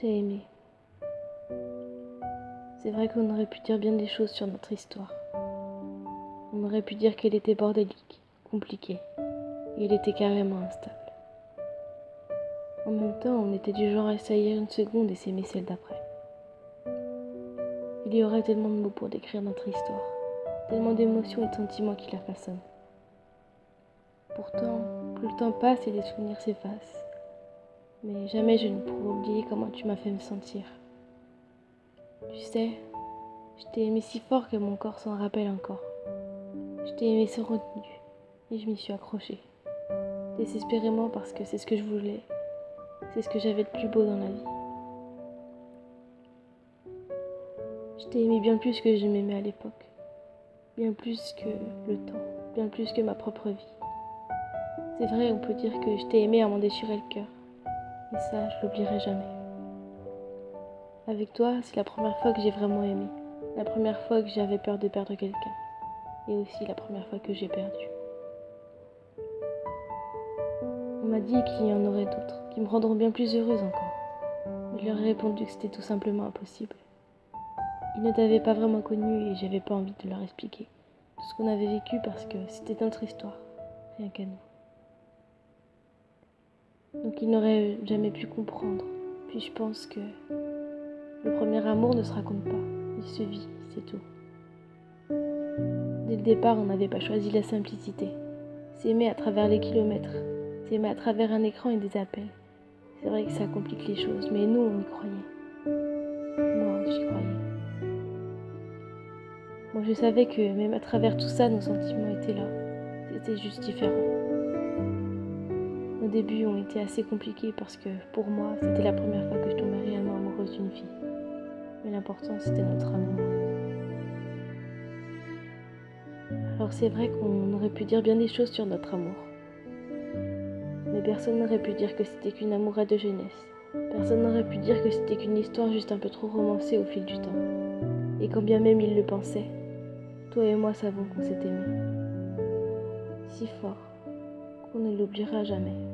t'ai aimé. C'est vrai qu'on aurait pu dire bien des choses sur notre histoire. On aurait pu dire qu'elle était bordélique, compliquée, et elle était carrément instable. En même temps, on était du genre à saillir une seconde et s'aimer celle d'après. Il y aurait tellement de mots pour décrire notre histoire, tellement d'émotions et de sentiments qui la façonnent. Pourtant, plus le temps passe et les souvenirs s'effacent. Mais jamais je ne pourrai oublier comment tu m'as fait me sentir. Tu sais, je t'ai aimé si fort que mon corps s'en rappelle encore. Je t'ai aimé sans retenue et je m'y suis accrochée. Désespérément parce que c'est ce que je voulais. C'est ce que j'avais de plus beau dans la vie. Je t'ai aimé bien plus que je m'aimais à l'époque. Bien plus que le temps. Bien plus que ma propre vie. C'est vrai, on peut dire que je t'ai aimé à m'en déchirer le cœur. Et ça, je l'oublierai jamais. Avec toi, c'est la première fois que j'ai vraiment aimé. La première fois que j'avais peur de perdre quelqu'un. Et aussi la première fois que j'ai perdu. On m'a dit qu'il y en aurait d'autres, qui me rendront bien plus heureuse encore. Mais je leur ai répondu que c'était tout simplement impossible. Ils ne t'avaient pas vraiment connu et j'avais pas envie de leur expliquer tout ce qu'on avait vécu parce que c'était notre histoire, rien qu'à nous. Donc ils n'auraient jamais pu comprendre. Puis je pense que le premier amour ne se raconte pas, il se vit, c'est tout. Dès le départ, on n'avait pas choisi la simplicité. S'aimer à travers les kilomètres, s'aimer à travers un écran et des appels. C'est vrai que ça complique les choses, mais nous, on y croyait. Moi, j'y croyais. Moi, je savais que même à travers tout ça, nos sentiments étaient là. C'était juste différent. Nos débuts ont été assez compliqués parce que, pour moi, c'était la première fois que je tombais réellement amoureuse d'une fille. Mais l'important, c'était notre amour. Alors c'est vrai qu'on aurait pu dire bien des choses sur notre amour. Mais personne n'aurait pu dire que c'était qu'une amourette de jeunesse. Personne n'aurait pu dire que c'était qu'une histoire juste un peu trop romancée au fil du temps. Et quand bien même ils le pensaient, toi et moi savons qu'on s'est aimés. Si fort qu'on ne l'oubliera jamais.